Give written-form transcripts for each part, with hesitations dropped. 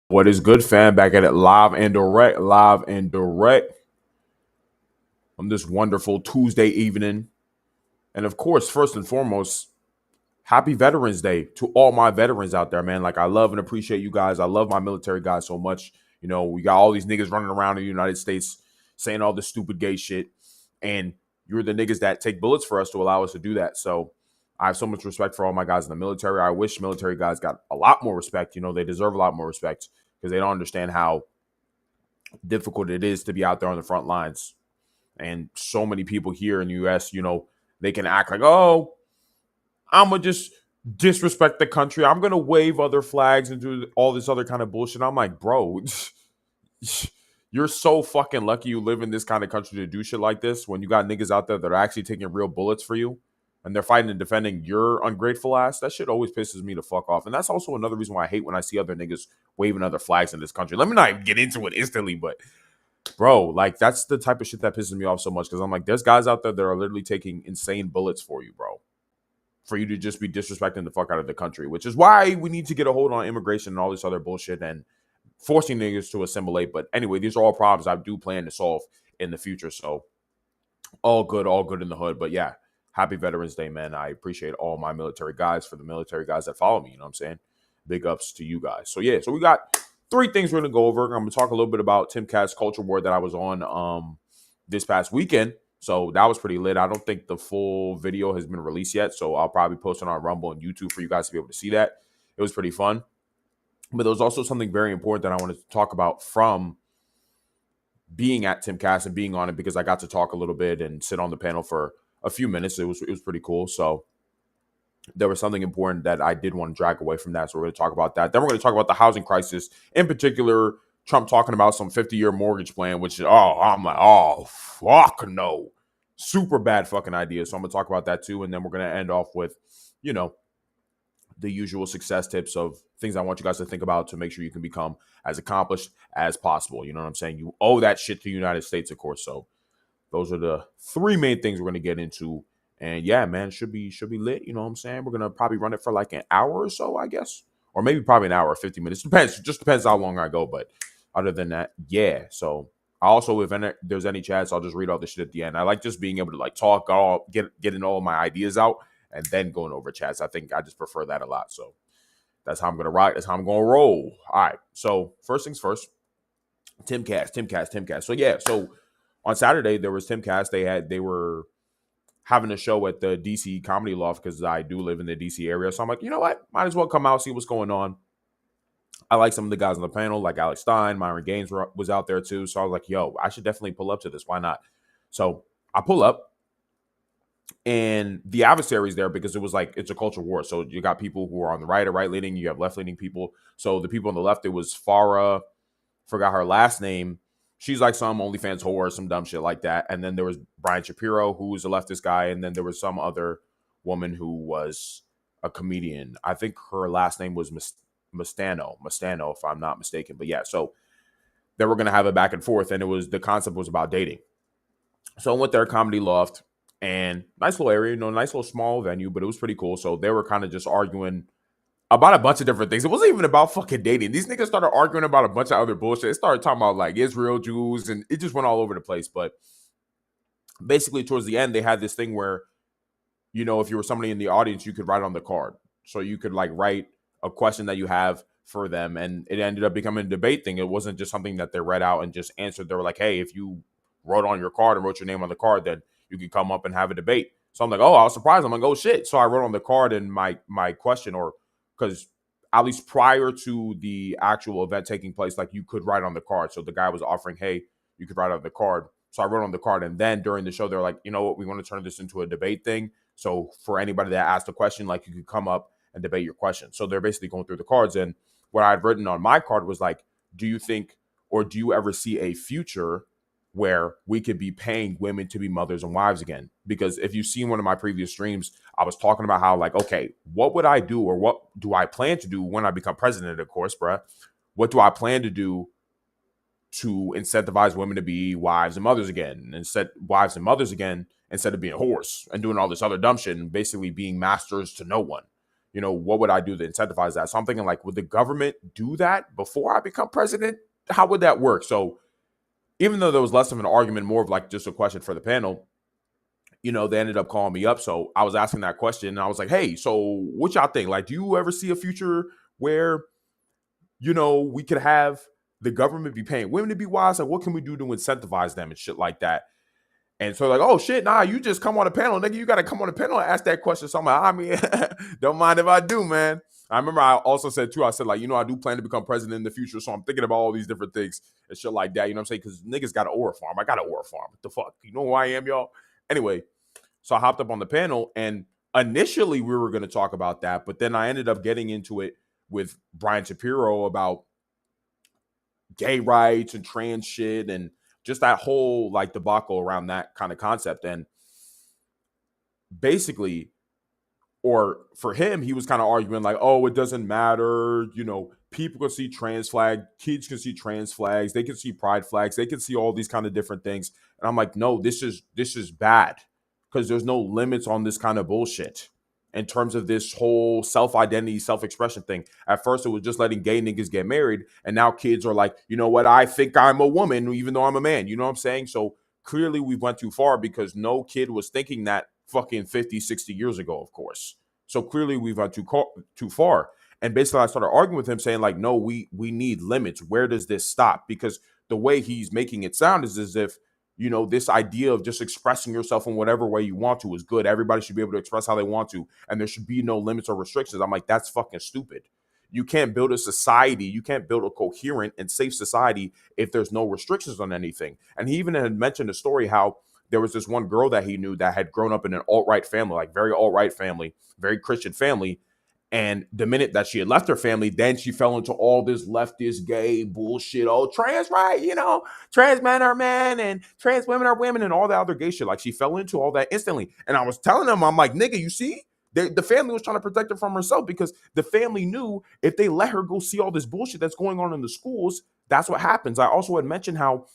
What is good, fam? Back at it live and direct on this wonderful Tuesday evening. And of course, first and foremost, happy Veterans Day to all my veterans out there, man. Like, I love and appreciate you guys. I love my military guys so much. You know, we got all these niggas running around in the United States saying all this stupid gay shit. And you're the niggas that take bullets for us to allow us to do that. So I have so much respect for all my guys in the military. I wish military guys got a lot more respect. You know, they deserve a lot more respect because they don't understand how difficult it is to be out there on the front lines. And so many people here in the US, you know, they can act like, oh, I'm going to just disrespect the country. I'm going to wave other flags and do all this other kind of bullshit. I'm like, bro, you're so fucking lucky you live in this kind of country to do shit like this when you got niggas out there that are actually taking real bullets for you and they're fighting and defending your ungrateful ass. That shit always pisses me the fuck off. And that's also another reason why I hate when I see other niggas waving other flags in this country. Let me not even get into it instantly, but bro, like, that's the type of shit that pisses me off so much because I'm like, there's guys out there that are literally taking insane bullets for you, bro, for you to just be disrespecting the fuck out of the country, which is why we need to get a hold on immigration and all this other bullshit and forcing niggas to assimilate. But anyway, these are all problems I do plan to solve in the future. So all good in the hood. But yeah, happy Veterans Day, man. I appreciate all my military guys. For the military guys that follow me, you know what I'm saying? Big ups to you guys. So yeah, so we got three things we're gonna go over. I'm gonna talk a little bit about Timcast Culture War that I was on this past weekend. So that was pretty lit. I don't think the full video has been released yet, so I'll probably post it on Rumble and YouTube for you guys to be able to see that. It was pretty fun. But there was also something very important that I wanted to talk about from being at Timcast and being on it, because I got to talk a little bit and sit on the panel for a few minutes. It was pretty cool. So there was something important that I did want to drag away from that. So we're going to talk about that. Then we're going to talk about the housing crisis, in particular, Trump talking about some 50-year mortgage plan, which is, I'm like, oh, fuck no. Super bad fucking idea. So I'm going to talk about that too. And then we're going to end off with, you know, the usual success tips of things I want you guys to think about to make sure you can become as accomplished as possible. You know what I'm saying? You owe that shit to the United States, of course. So those are the three main things we're going to get into. And yeah, man, should be lit. You know what I'm saying? We're going to probably run it for like an hour or so, I guess. Or maybe probably an hour or 50 minutes. Depends. Just depends how long I go. But other than that, yeah. So I also, if there's any chats, I'll just read all the shit at the end. I like just being able to like talk, getting all my ideas out and then going over chats. I think I just prefer that a lot. So that's how I'm going to rock. That's how I'm going to roll. All right. So first things first, Timcast. So yeah. So on Saturday, there was Timcast. They were having a show at the DC Comedy Loft because I do live in the DC area. So I'm like, you know what? Might as well come out, see what's going on. I like some of the guys on the panel, like Alex Stein, Myron Gaines was out there too. So I was like, yo, I should definitely pull up to this. Why not? So I pull up, and the adversaries there, because it was like, it's a culture war. So you got people who are on the right or right leaning, you have left leaning people. So the people on the left, it was Farah, forgot her last name. She's like some OnlyFans whore, some dumb shit like that. And then there was Brian Shapiro, who was a leftist guy. And then there was some other woman who was a comedian. I think her last name was Mastano, if I'm not mistaken. But yeah, so they were going to have a back and forth. And the concept was about dating. So I went there, Comedy Loft, and nice little area, nice little small venue, but it was pretty cool. So they were kind of just arguing about a bunch of different things. It wasn't even about fucking dating. These niggas started arguing about a bunch of other bullshit. It started talking about like Israel, Jews, and it just went all over the place. But basically, towards the end, they had this thing where, if you were somebody in the audience, you could write on the card. So you could like write a question that you have for them, and it ended up becoming a debate thing. It wasn't just something that they read out and just answered. They were like, hey, if you wrote on your card and wrote your name on the card, then you could come up and have a debate. So I'm like, oh, I was surprised. I'm like, oh shit. So I wrote on the card, and my question, or because at least prior to the actual event taking place, like, you could write on the card. So the guy was offering, hey, you could write on the card. So I wrote on the card, and then during the show, they're like, you know what, we want to turn this into a debate thing. So for anybody that asked a question, like, you could come up and debate your question. So they're basically going through the cards. And what I had written on my card was like, do you think, or do you ever see a future where we could be paying women to be mothers and wives again? Because if you've seen one of my previous streams, I was talking about how, like, okay, what would I do, or what do I plan to do when I become president, of course, bruh? What do I plan to do to incentivize women to be wives and mothers again, instead of being whores and doing all this other dumb shit and basically being masters to no one? what would I do to incentivize that? So I'm thinking like, would the government do that before I become president? How would that work? So even though there was less of an argument, more of like just a question for the panel, they ended up calling me up. So I was asking that question and I was like, hey, so what y'all think? Like, do you ever see a future where, we could have the government be paying women to be wives? Like, what can we do to incentivize them and shit like that? And so like, oh shit, nah, you just come on the panel, nigga. You got to come on the panel and ask that question. So I'm like, I mean, don't mind if I do, man. I remember I also said too, I said like, I do plan to become president in the future. So I'm thinking about all these different things and shit like that. You know what I'm saying? Because niggas got an aura farm. I got an aura farm. What the fuck? You know who I am, y'all? Anyway, so I hopped up on the panel and initially we were going to talk about that. But then I ended up getting into it with Brian Shapiro about gay rights and trans shit and just that whole like debacle around that kind of concept. And basically, or for him, he was kind of arguing like, oh, it doesn't matter. People can see trans flag, kids can see trans flags, they can see pride flags, they can see all these kind of different things. And I'm like, no, this is bad because there's no limits on this kind of bullshit. In terms of this whole self-identity, self-expression thing. At first, it was just letting gay niggas get married. And now kids are like, you know what? I think I'm a woman, even though I'm a man. You know what I'm saying? So clearly we went too far because no kid was thinking that fucking 50, 60 years ago, of course. So clearly we went too far. And basically I started arguing with him saying like, no, we need limits. Where does this stop? Because the way he's making it sound is as if, this idea of just expressing yourself in whatever way you want to is good. Everybody should be able to express how they want to. And there should be no limits or restrictions. I'm like, that's fucking stupid. You can't build a society. You can't build a coherent and safe society if there's no restrictions on anything. And he even had mentioned a story how there was this one girl that he knew that had grown up in an alt-right family, like very alt-right family, very Christian family. And the minute that she had left her family, then she fell into all this leftist gay bullshit. Oh, trans right, trans men are men and trans women are women and all that other gay shit. Like she fell into all that instantly. And I was telling them, I'm like, nigga, you see? The family was trying to protect her from herself because the family knew if they let her go see all this bullshit that's going on in the schools, that's what happens. I also had mentioned how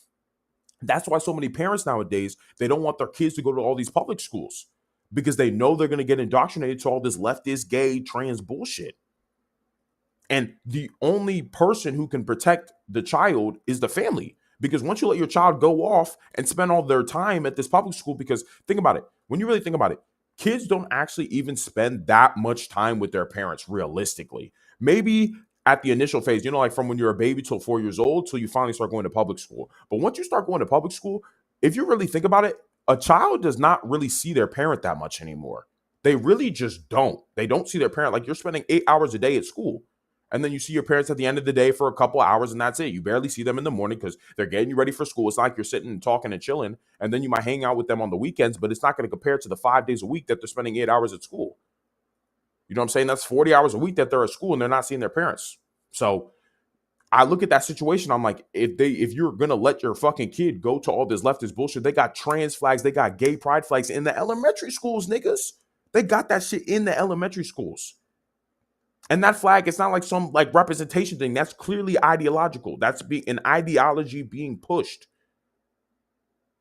that's why so many parents nowadays, they don't want their kids to go to all these public schools. Because they know they're going to get indoctrinated to all this leftist, gay, trans bullshit. And the only person who can protect the child is the family. Because once you let your child go off and spend all their time at this public school, because think about it, when you really think about it, kids don't actually even spend that much time with their parents realistically. Maybe at the initial phase, like from when you're a baby till 4 years old till you finally start going to public school. But once you start going to public school, if you really think about it, a child does not really see their parent that much anymore. They really just don't. They don't see their parent. Like you're spending 8 hours a day at school. And then you see your parents at the end of the day for a couple of hours and that's it. You barely see them in the morning because they're getting you ready for school. It's not like you're sitting and talking and chilling. And then you might hang out with them on the weekends, but it's not going to compare to the 5 days a week that they're spending 8 hours at school. You know what I'm saying? That's 40 hours a week that they're at school and they're not seeing their parents. So I look at that situation. I'm like, if you're going to let your fucking kid go to all this leftist bullshit, they got trans flags, they got gay pride flags in the elementary schools, niggas. They got that shit in the elementary schools. And that flag, it's not like some like representation thing. That's clearly ideological. That's an ideology being pushed.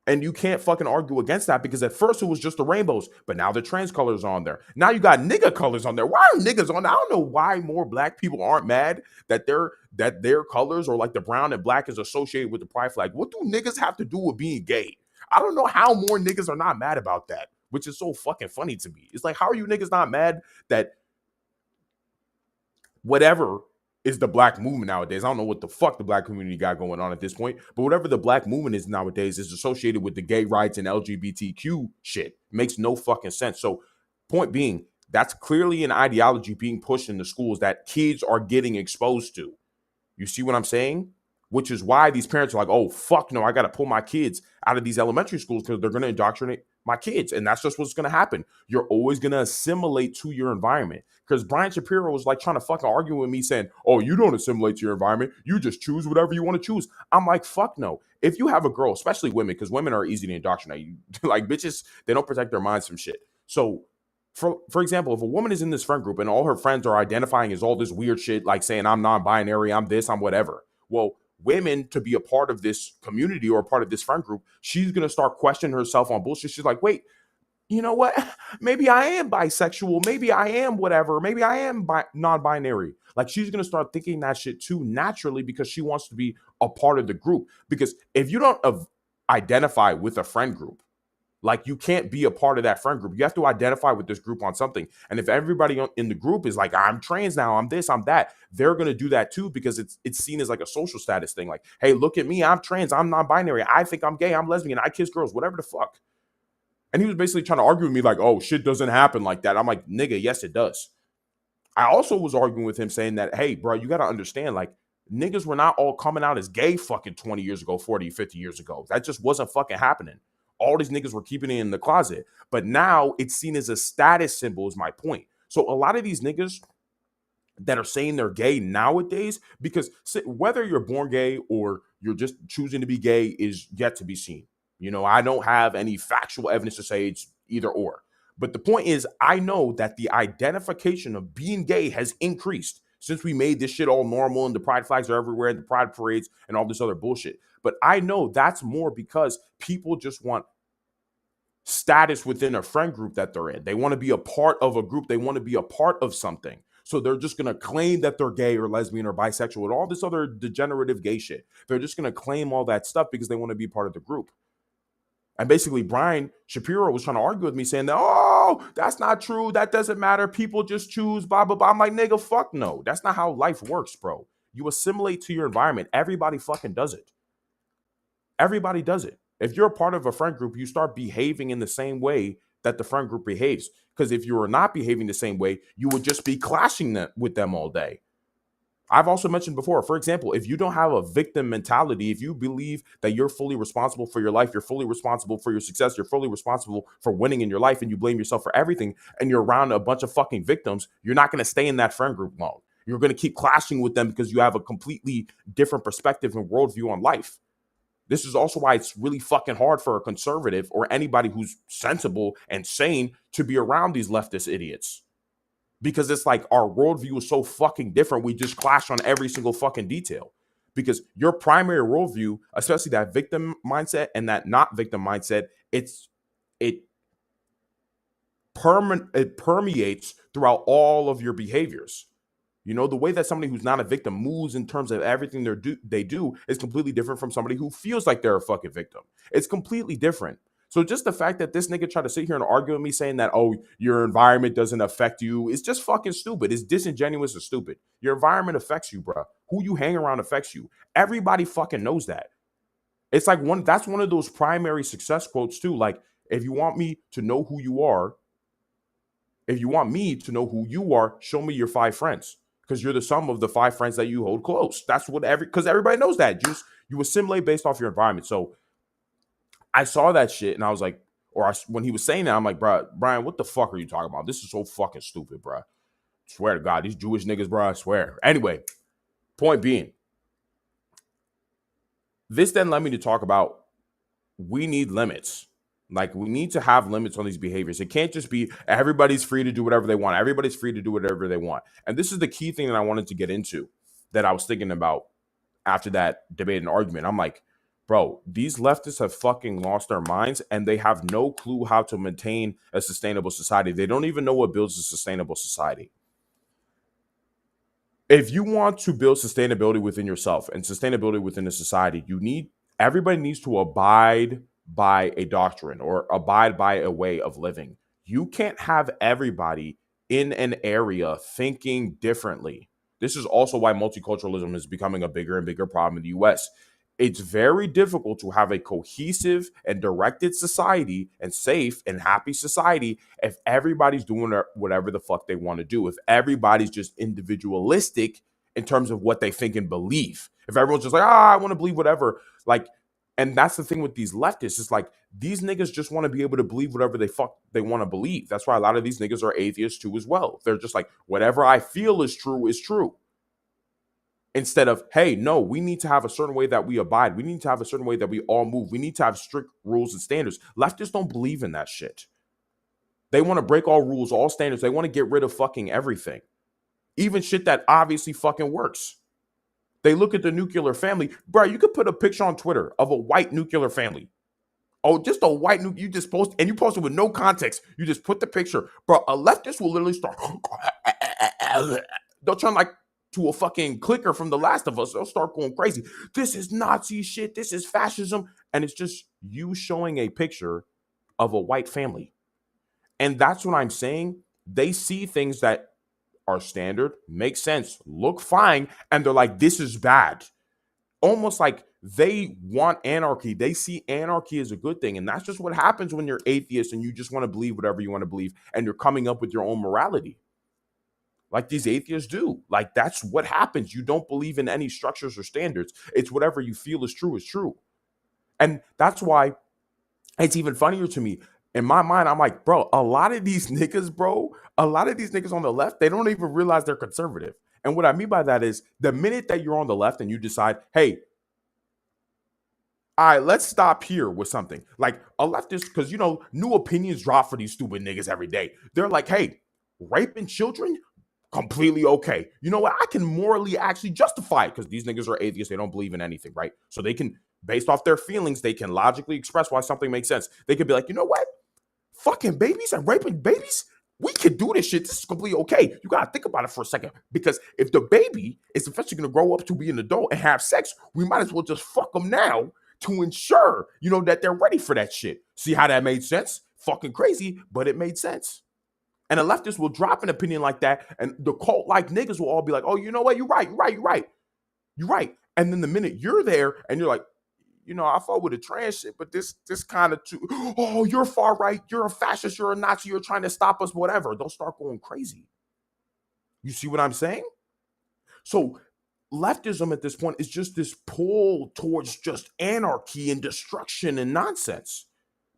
And you can't fucking argue against that because at first it was just the rainbows, but now the trans colors are on there. Now you got nigga colors on there. Why are niggas on there? I don't know why more black people aren't mad that their colors or like the brown and black is associated with the pride flag. What do niggas have to do with being gay? I don't know how more niggas are not mad about that, which is so fucking funny to me. It's like, how are you niggas not mad that whatever is the black movement nowadays? I don't know what the fuck the black community got going on at this point, but whatever the black movement is nowadays is associated with the gay rights and LGBTQ shit. It makes no fucking sense. So point being, that's clearly an ideology being pushed in the schools that kids are getting exposed to. You see what I'm saying? Which is why these parents are like, oh, fuck no, I got to pull my kids out of these elementary schools because they're going to indoctrinate my kids. And that's just what's going to happen. You're always going to assimilate to your environment. Because Brian Shapiro was like trying to fucking argue with me saying, oh, you don't assimilate to your environment. You just choose whatever you want to choose. I'm like, fuck no. If you have a girl, especially women, because women are easy to indoctrinate. Like bitches, they don't protect their minds from shit. So for example, if a woman is in this friend group and all her friends are identifying as all this weird shit, like saying I'm non-binary, I'm this, I'm whatever. Well, women, to be a part of this community or a part of this friend group, she's going to start questioning herself on bullshit. She's like, wait, you know what? Maybe I am bisexual. Maybe I am whatever. Maybe I am non-binary. Like she's gonna start thinking that shit too naturally because she wants to be a part of the group. Because if you don't identify with a friend group, like you can't be a part of that friend group. You have to identify with this group on something. And if everybody in the group is like, I'm trans now, I'm this, I'm that, they're gonna do that too because it's seen as like a social status thing. Like, hey, look at me, I'm trans, I'm non-binary, I think I'm gay, I'm lesbian, I kiss girls, whatever the fuck. And he was basically trying to argue with me like, oh, shit doesn't happen like that. I'm like, nigga, yes, it does. I also was arguing with him saying that, hey, bro, you got to understand, like, niggas were not all coming out as gay fucking 20 years ago, 40, 50 years ago. That just wasn't fucking happening. All these niggas were keeping it in the closet. But now it's seen as a status symbol, is my point. So a lot of these niggas that are saying they're gay nowadays, because whether you're born gay or you're just choosing to be gay is yet to be seen. You know, I don't have any factual evidence to say it's either or. But the point is, I know that the identification of being gay has increased since we made this shit all normal and the pride flags are everywhere and the pride parades and all this other bullshit. But I know that's more because people just want status within a friend group that they're in. They want to be a part of a group. They want to be a part of something. So they're just going to claim that they're gay or lesbian or bisexual and all this other degenerative gay shit. They're just going to claim all that stuff because they want to be part of the group. And basically, Brian Shapiro was trying to argue with me saying that, oh, that's not true. That doesn't matter. People just choose, blah, blah, blah. I'm like, nigga, fuck no. That's not how life works, bro. You assimilate to your environment. Everybody fucking does it. Everybody does it. If you're a part of a friend group, you start behaving in the same way that the friend group behaves. Because if you were not behaving the same way, you would just be clashing with them all day. I've also mentioned before, for example, if you don't have a victim mentality, if you believe that you're fully responsible for your life, you're fully responsible for your success, you're fully responsible for winning in your life, and you blame yourself for everything, and you're around a bunch of fucking victims, you're not going to stay in that friend group long. You're going to keep clashing with them because you have a completely different perspective and worldview on life. This is also why it's really fucking hard for a conservative or anybody who's sensible and sane to be around these leftist idiots. Because it's like our worldview is so fucking different. We just clash on every single fucking detail. Because your primary worldview, especially that victim mindset and that not victim mindset, it permeates throughout all of your behaviors. You know, the way that somebody who's not a victim moves in terms of everything they do is completely different from somebody who feels like they're a fucking victim. It's completely different. So just the fact that this nigga tried to sit here and argue with me saying that, oh, your environment doesn't affect you, is just fucking stupid. It's disingenuous and stupid. Your environment affects you, bro. Who you hang around affects you. Everybody fucking knows that. It's like that's one of those primary success quotes too. Like, if you want me to know who you are, show me your 5 friends. Because you're the sum of the 5 friends that you hold close. That's what because everybody knows that. You assimilate based off your environment. So I saw that shit and I was like, when he was saying that, I'm like, bro, Brian, what the fuck are you talking about? This is so fucking stupid, bro. Swear to God, these Jewish niggas, bro, I swear. Anyway, point being, this then led me to talk about we need limits. Like, we need to have limits on these behaviors. It can't just be everybody's free to do whatever they want. Everybody's free to do whatever they want. And this is the key thing that I wanted to get into that I was thinking about after that debate and argument. I'm like, bro, these leftists have fucking lost their minds and they have no clue how to maintain a sustainable society. They don't even know what builds a sustainable society. If you want to build sustainability within yourself and sustainability within a society, everybody needs to abide by a doctrine or abide by a way of living. You can't have everybody in an area thinking differently. This is also why multiculturalism is becoming a bigger and bigger problem in the US. It's very difficult to have a cohesive and directed society and safe and happy society if everybody's doing whatever the fuck they want to do. If everybody's just individualistic in terms of what they think and believe. If everyone's just like, I want to believe whatever. Like, and that's the thing with these leftists. It's like these niggas just want to be able to believe whatever they want to believe. That's why a lot of these niggas are atheists too as well. They're just like, whatever I feel is true is true. Instead of, hey, no, we need to have a certain way that we abide. We need to have a certain way that we all move. We need to have strict rules and standards. Leftists don't believe in that shit. They want to break all rules, all standards. They want to get rid of fucking everything. Even shit that obviously fucking works. They look at the nuclear family. Bro, you could put a picture on Twitter of a white nuclear family. Oh, just a white nuke. You just post and you post it with no context. You just put the picture. Bro, a leftist will literally start. They'll turn like to a fucking clicker from The Last of Us. They'll start going crazy. This is Nazi shit. This is fascism. And it's just you showing a picture of a white family. And that's what I'm saying. They see things that are standard, make sense, look fine, and they're like, this is bad. Almost like they want anarchy. They see anarchy as a good thing. And that's just what happens when you're atheist and you just want to believe whatever you want to believe and you're coming up with your own morality. Like these atheists do. Like that's what happens. You don't believe in any structures or standards. It's whatever you feel is true is true. And that's why it's even funnier to me. In my mind, I'm like, bro, a lot of these niggas on the left, they don't even realize they're conservative. And what I mean by that is the minute that you're on the left and you decide, hey, all right, let's stop here with something. Like a leftist, because, new opinions drop for these stupid niggas every day. They're like, hey, raping children, completely okay. You know what? I can morally actually justify it because these niggas are atheists. They don't believe in anything, right? So they can, based off their feelings, they can logically express why something makes sense. They could be like, you know what? Fucking babies and raping babies, we could do this shit. This is completely okay. You gotta think about it for a second. Because if the baby is eventually gonna grow up to be an adult and have sex, we might as well just fuck them now to ensure, that they're ready for that shit. See how that made sense? Fucking crazy, but it made sense. And a leftist will drop an opinion like that, and the cult-like niggas will all be like, oh, you know what? You're right. And then the minute you're there and you're like, I fought with a trans shit, but this kind of too, oh, you're far right, you're a fascist, you're a Nazi, you're trying to stop us, whatever. They'll start going crazy. You see what I'm saying? So leftism at this point is just this pull towards just anarchy and destruction and nonsense.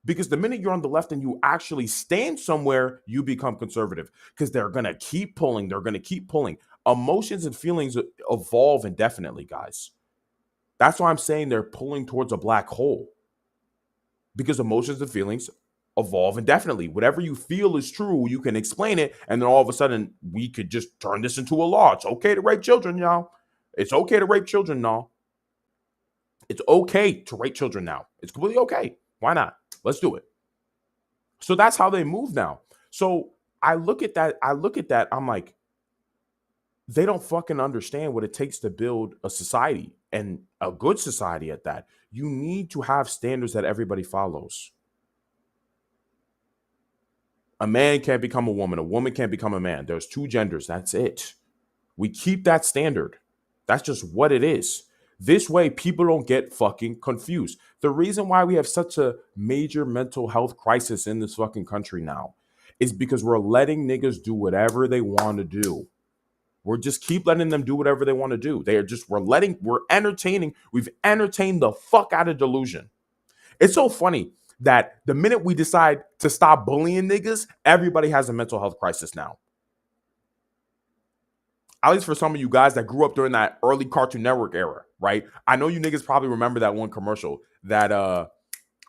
Because the minute you're on the left and you actually stand somewhere, you become conservative. Because they're going to keep pulling. They're going to keep pulling. Emotions and feelings evolve indefinitely, guys. That's why I'm saying they're pulling towards a black hole. Because emotions and feelings evolve indefinitely. Whatever you feel is true, you can explain it. And then all of a sudden, we could just turn this into a law. It's okay to rape children, y'all. It's okay to rape children now. It's okay to rape children now. It's completely okay. Why not? Let's do it. So that's how they move now. So I look at that. I'm like, they don't fucking understand what it takes to build a society, and a good society at that. You need to have standards that everybody follows. A man can't become a woman. A woman can't become a man. There's two genders. That's it. We keep that standard. That's just what it is. This way, people don't get fucking confused. The reason why we have such a major mental health crisis in this fucking country now is because we're letting niggas do whatever they want to do. We're just keep letting them do whatever they want to do. We've entertained the fuck out of delusion. It's so funny that the minute we decide to stop bullying niggas, everybody has a mental health crisis now. At least for some of you guys that grew up during that early Cartoon Network era, right? I know you niggas probably remember that one commercial that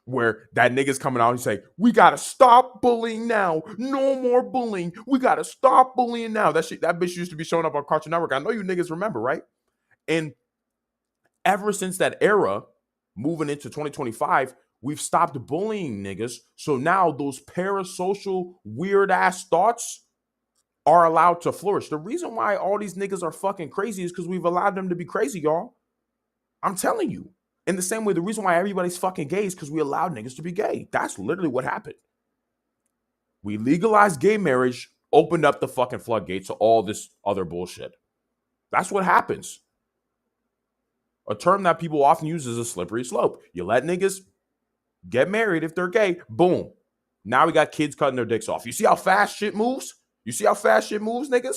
where that nigga's coming out and say, we gotta stop bullying now. No more bullying. We gotta stop bullying now. That bitch used to be showing up on Cartoon Network. I know you niggas remember, right? And ever since that era, moving into 2025, we've stopped bullying niggas. So now those parasocial weird ass thoughts are allowed to flourish. The reason why all these niggas are fucking crazy is because we've allowed them to be crazy, y'all. I'm telling you. In the same way, the reason why everybody's fucking gay is because we allowed niggas to be gay. That's literally what happened. We legalized gay marriage, opened up the fucking floodgates to all this other bullshit. That's what happens. A term that people often use is a slippery slope. You let niggas get married if they're gay, boom. Now we got kids cutting their dicks off. You see how fast shit moves? Niggas?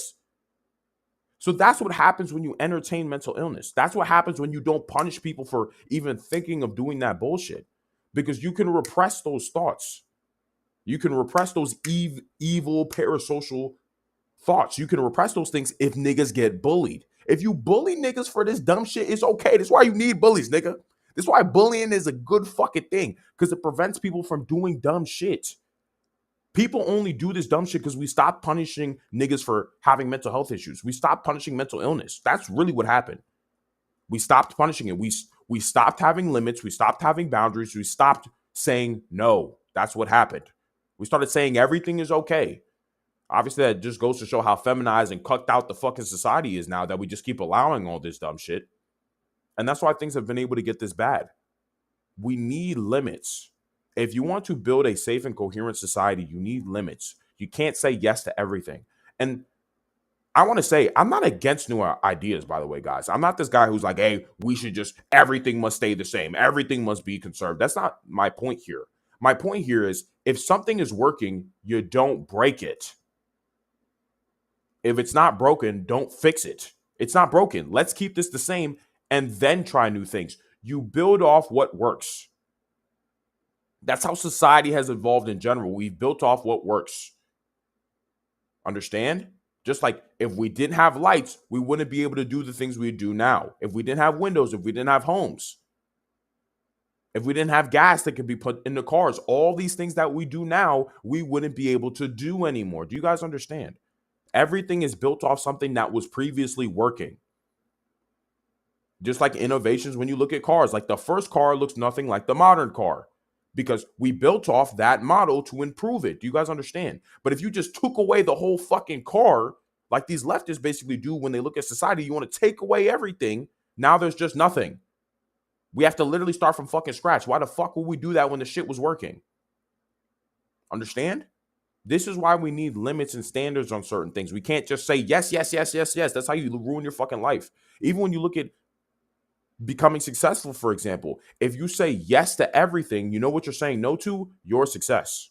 So that's what happens when you entertain mental illness. That's what happens when you don't punish people for even thinking of doing that bullshit. Because you can repress those thoughts. You can repress those evil parasocial thoughts. You can repress those things if niggas get bullied. If you bully niggas for this dumb shit, it's okay. That's why you need bullies, nigga. That's why bullying is a good fucking thing. Because it prevents people from doing dumb shit. People only do this dumb shit because we stopped punishing niggas for having mental health issues. We stopped punishing mental illness. That's really what happened. We stopped punishing it. We stopped having limits. We stopped having boundaries. We stopped saying no. That's what happened. We started saying everything is okay. Obviously, that just goes to show how feminized and cucked out the fucking society is now that we just keep allowing all this dumb shit. And that's why things have been able to get this bad. We need limits. If you want to build a safe and coherent society, you need limits. You can't say yes to everything. And I want to say, I'm not against new ideas, by the way, guys. I'm not this guy who's like, hey, we should just, everything must stay the same. Everything must be conserved. That's not my point here. My point here is if something is working, you don't break it. If it's not broken, don't fix it. It's not broken. Let's keep this the same and then try new things. You build off what works. That's how society has evolved in general. We've built off what works. Understand? Just like if we didn't have lights, we wouldn't be able to do the things we do now. If we didn't have windows, if we didn't have homes, if we didn't have gas that could be put in the cars, all these things that we do now, we wouldn't be able to do anymore. Do you guys understand? Everything is built off something that was previously working. Just like innovations, when you look at cars, like the first car looks nothing like the modern car because we built off that model to improve it. Do you guys understand? But if you just took away the whole fucking car, like these leftists basically do when they look at society, you want to take away everything. Now there's just nothing. We have to literally start from fucking scratch. Why the fuck would we do that when the shit was working? Understand? This is why we need limits and standards on certain things. We can't just say yes, yes, yes, yes, yes. That's how you ruin your fucking life. Even when you look at becoming successful, for example, if you say yes to everything, you know what you're saying no to? Your success.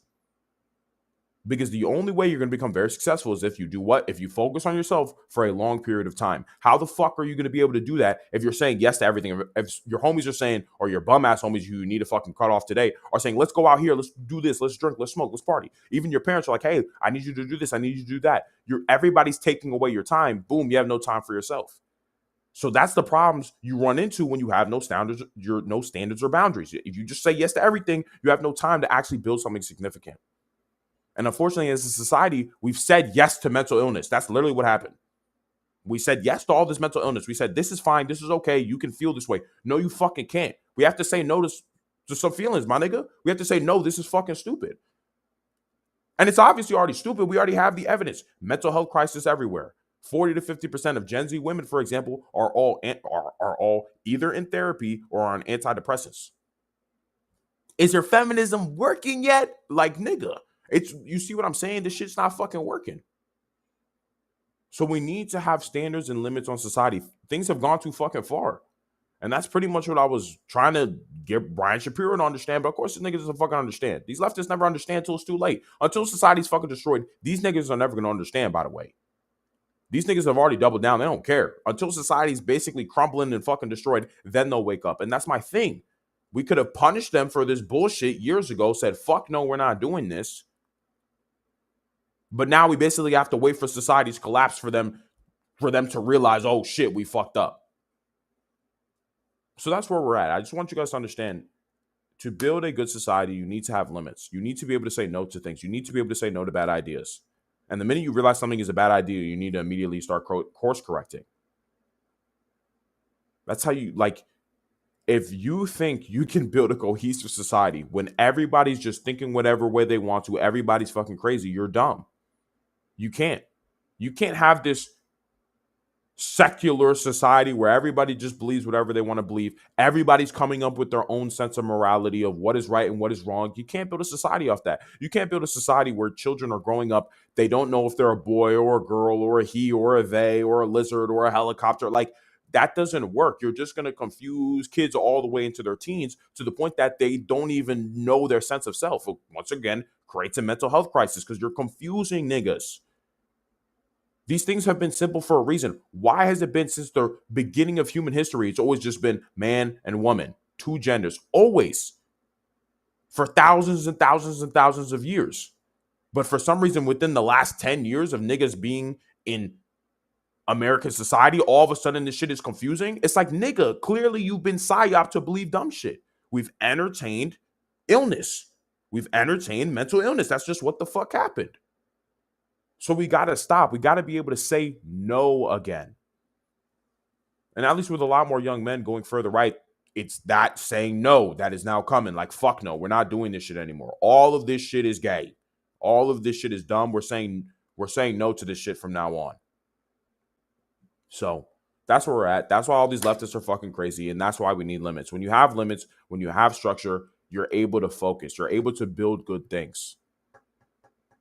Because the only way you're going to become very successful is if you do what? If you focus on yourself for a long period of time. How the fuck are you going to be able to do that if you're saying yes to everything? If your homies are saying, or your bum ass homies you need to fucking cut off today are saying, let's go out here, let's do this, let's drink, let's smoke, let's party. Even your parents are like, hey, I need you to do this, I need you to do that. Everybody's taking away your time. Boom, you have no time for yourself. So that's the problems you run into when you have no standards, no standards or boundaries. If you just say yes to everything, you have no time to actually build something significant. And unfortunately, as a society, we've said yes to mental illness. That's literally what happened. We said yes to all this mental illness. We said, this is fine. This is okay. You can feel this way. No, you fucking can't. We have to say no to some feelings, my nigga. We have to say, no, this is fucking stupid. And it's obviously already stupid. We already have the evidence. Mental health crisis everywhere. 40 to 50% of Gen Z women, for example, are all either in therapy or on antidepressants. Is your feminism working yet? Like, nigga. You see what I'm saying? This shit's not fucking working. So we need to have standards and limits on society. Things have gone too fucking far. And that's pretty much what I was trying to get Brian Shapiro to understand. But of course, this nigga doesn't fucking understand. These leftists never understand until it's too late. Until society's fucking destroyed, these niggas are never going to understand, by the way. These niggas have already doubled down. They don't care. Until society's basically crumbling and fucking destroyed, then they'll wake up. And that's my thing. We could have punished them for this bullshit years ago, said, fuck no, we're not doing this. But now we basically have to wait for society's collapse for them to realize, oh shit, we fucked up. So that's where we're at. I just want you guys to understand, to build a good society, you need to have limits. You need to be able to say no to things. You need to be able to say no to bad ideas. And the minute you realize something is a bad idea, you need to immediately start course correcting. That's how you, like, if you think you can build a cohesive society when everybody's just thinking whatever way they want to, everybody's fucking crazy, you're dumb. You can't. You can't have this secular society where everybody just believes whatever they want to believe. Everybody's coming up with their own sense of morality of what is right and what is wrong. You can't build a society off that. You can't build a society where children are growing up. They don't know if they're a boy or a girl or a he or a they or a lizard or a helicopter. Like, that doesn't work. You're just going to confuse kids all the way into their teens to the point that they don't even know their sense of self. Once again, creates a mental health crisis because you're confusing niggas. These things have been simple for a reason. Why has it been since the beginning of human history? It's always just been man and woman, two genders, always, for thousands and thousands and thousands of years. But for some reason, within the last 10 years of niggas being in American society, all of a sudden this shit is confusing. It's like, nigga, clearly you've been psyoped to believe dumb shit. We've entertained illness. We've entertained mental illness. That's just what the fuck happened. So we got to stop. We got to be able to say no again. And at least with a lot more young men going further right, It's that saying no that is now coming. Like, fuck no, we're not doing this shit anymore. All of this shit is gay. All of this shit is dumb. We're saying no to this shit from now on. So that's where we're at. That's why all these leftists are fucking crazy. And that's why we need limits. When you have limits, when you have structure, you're able to focus. You're able to build good things.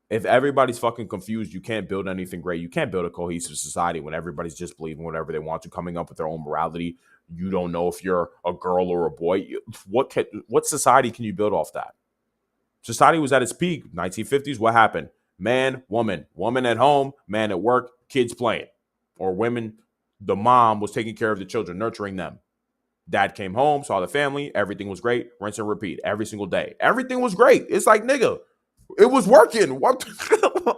If everybody's fucking confused, you can't build anything great. You can't build a cohesive society when everybody's just believing whatever they want to, coming up with their own morality. You don't know if you're a girl or a boy. What society can you build off that? Society was at its peak, 1950s. What happened? Man, woman at home, man at work, kids playing. Or women, the mom was taking care of the children, nurturing them. Dad came home, saw the family, everything was great, rinse and repeat every single day. Everything was great. It's like, nigga, it was working. What?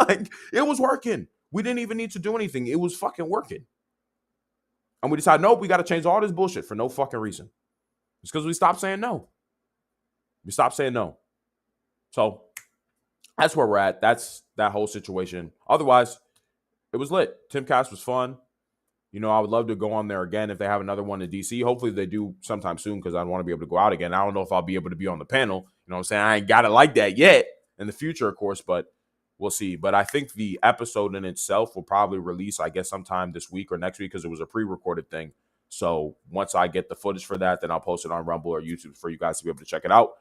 Like, it was working. We didn't even need to do anything. It was fucking working. And we decided, nope, we got to change all this bullshit for no fucking reason. It's because we stopped saying no. We stopped saying no. So that's where we're at. That's that whole situation. Otherwise, it was lit. Timcast was fun. You know, I would love to go on there again if they have another one in DC. Hopefully they do sometime soon because I want to be able to go out again. I don't know if I'll be able to be on the panel. You know what I'm saying? I ain't got it like that yet in the future, of course, but we'll see. But I think the episode in itself will probably release, I guess, sometime this week or next week because it was a pre-recorded thing. So once I get the footage for that, then I'll post it on Rumble or YouTube for you guys to be able to check it out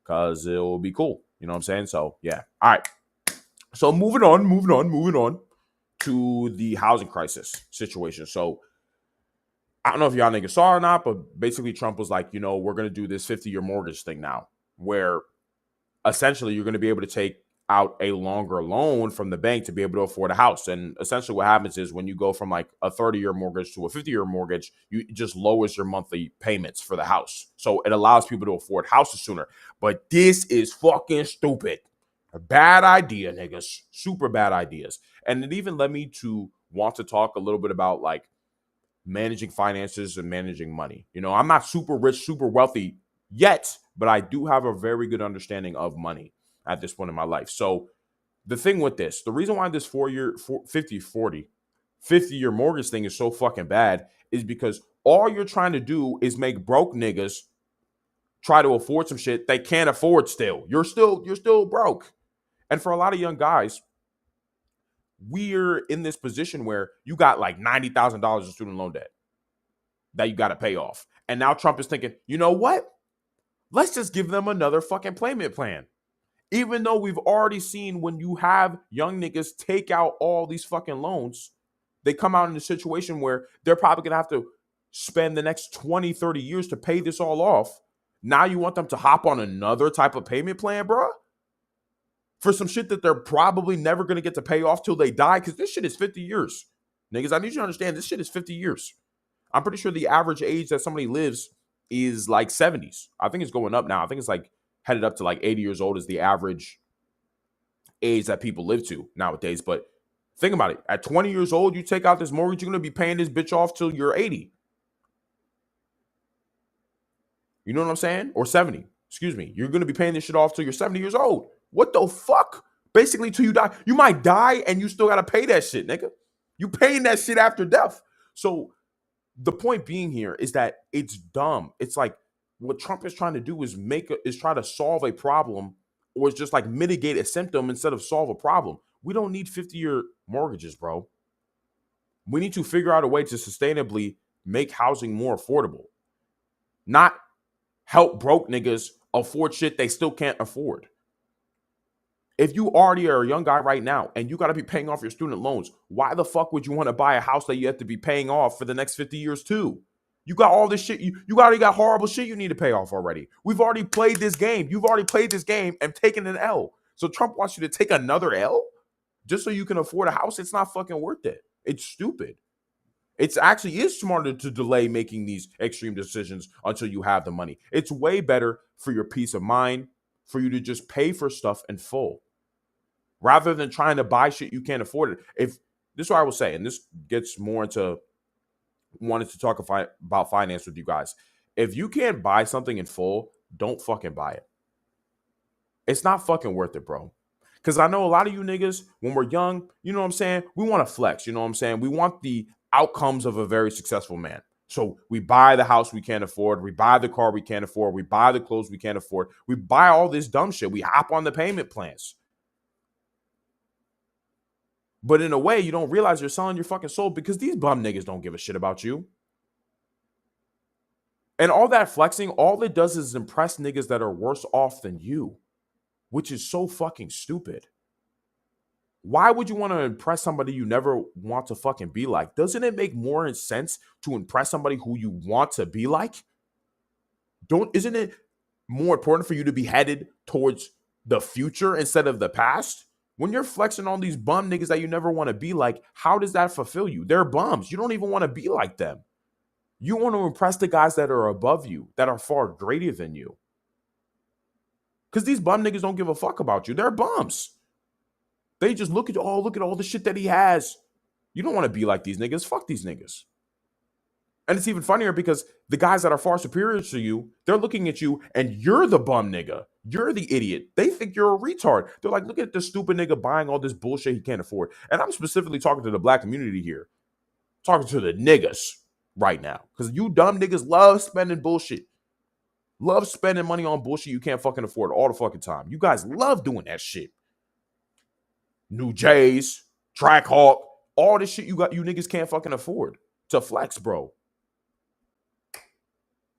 because it will be cool. You know what I'm saying? So, yeah. All right. So moving on to the housing crisis situation. So I don't know if y'all niggas saw or not, but basically Trump was like, you know, we're going to do this 50-year mortgage thing now, where essentially you're going to be able to take out a longer loan from the bank to be able to afford a house. And essentially what happens is when you go from like a 30-year mortgage to a 50-year mortgage, it just lowers your monthly payments for the house. So it allows people to afford houses sooner. But this is fucking stupid. A bad idea, niggas. Super bad ideas. And it even led me to want to talk a little bit about like managing finances and managing money. You know, I'm not super rich, super wealthy yet, but I do have a very good understanding of money at this point in my life. So the thing with this, the reason why this 50-year mortgage thing is so fucking bad is because all you're trying to do is make broke niggas try to afford some shit they can't afford still. You're still broke. And for a lot of young guys, we're in this position where you got like $90,000 of student loan debt that you got to pay off. And now Trump is thinking, you know what? Let's just give them another fucking payment plan. Even though we've already seen when you have young niggas take out all these fucking loans, they come out in a situation where they're probably going to have to spend the next 20, 30 years to pay this all off. Now you want them to hop on another type of payment plan, bro? For some shit that they're probably never going to get to pay off till they die, because this shit is 50 years. Niggas, I need you to understand, this shit is 50 years. I'm pretty sure the average age that somebody lives is like 70s. I think it's going up now. I think it's like headed up to like 80 years old is the average age that people live to nowadays. But think about it. At 20 years old, you take out this mortgage, you're going to be paying this bitch off till you're 80. You know what I'm saying? Or 70. Excuse me. You're going to be paying this shit off till you're 70 years old. What the fuck? Basically, till you die. You might die and you still got to pay that shit, nigga. You paying that shit after death. So the point being here is that it's dumb. It's like what Trump is trying to do is try to solve a problem, or it's just like mitigate a symptom instead of solve a problem. We don't need 50-year mortgages, bro. We need to figure out a way to sustainably make housing more affordable. Not help broke niggas afford shit they still can't afford. If you already are a young guy right now and you got to be paying off your student loans, why the fuck would you want to buy a house that you have to be paying off for the next 50 years too? You got all this shit. You already got horrible shit you need to pay off already. We've already played this game. You've already played this game and taken an L. So Trump wants you to take another L just so you can afford a house? It's not fucking worth it. It's stupid. It actually is smarter to delay making these extreme decisions until you have the money. It's way better for your peace of mind for you to just pay for stuff in full rather than trying to buy shit you can't afford it. If this is what I will say, and this gets more into wanted to talk about finance with you guys. If you can't buy something in full, don't fucking buy it. It's not fucking worth it, bro. Because I know a lot of you niggas, when we're young, you know what I'm saying? We want to flex, you know what I'm saying? We want the outcomes of a very successful man. So we buy the house we can't afford. We buy the car we can't afford. We buy the clothes we can't afford. We buy all this dumb shit. We hop on the payment plans. But in a way, you don't realize you're selling your fucking soul because these bum niggas don't give a shit about you. And all that flexing, all it does is impress niggas that are worse off than you, which is so fucking stupid. Why would you want to impress somebody you never want to fucking be like? Doesn't it make more sense to impress somebody who you want to be like? Isn't it more important for you to be headed towards the future instead of the past? When you're flexing on these bum niggas that you never want to be like, how does that fulfill you? They're bums. You don't even want to be like them. You want to impress the guys that are above you, that are far greater than you. Because these bum niggas don't give a fuck about you. They're bums. They just look at all the shit that he has. You don't want to be like these niggas. Fuck these niggas. And it's even funnier because the guys that are far superior to you, they're looking at you and you're the bum nigga. You're the idiot. They think you're a retard. They're like, look at this stupid nigga buying all this bullshit he can't afford. And I'm specifically talking to the black community here. Talking to the niggas right now. Because you dumb niggas love spending bullshit. Love spending money on bullshit you can't fucking afford all the fucking time. You guys love doing that shit. New Jays, Trackhawk, all this shit you niggas can't fucking afford to flex, bro.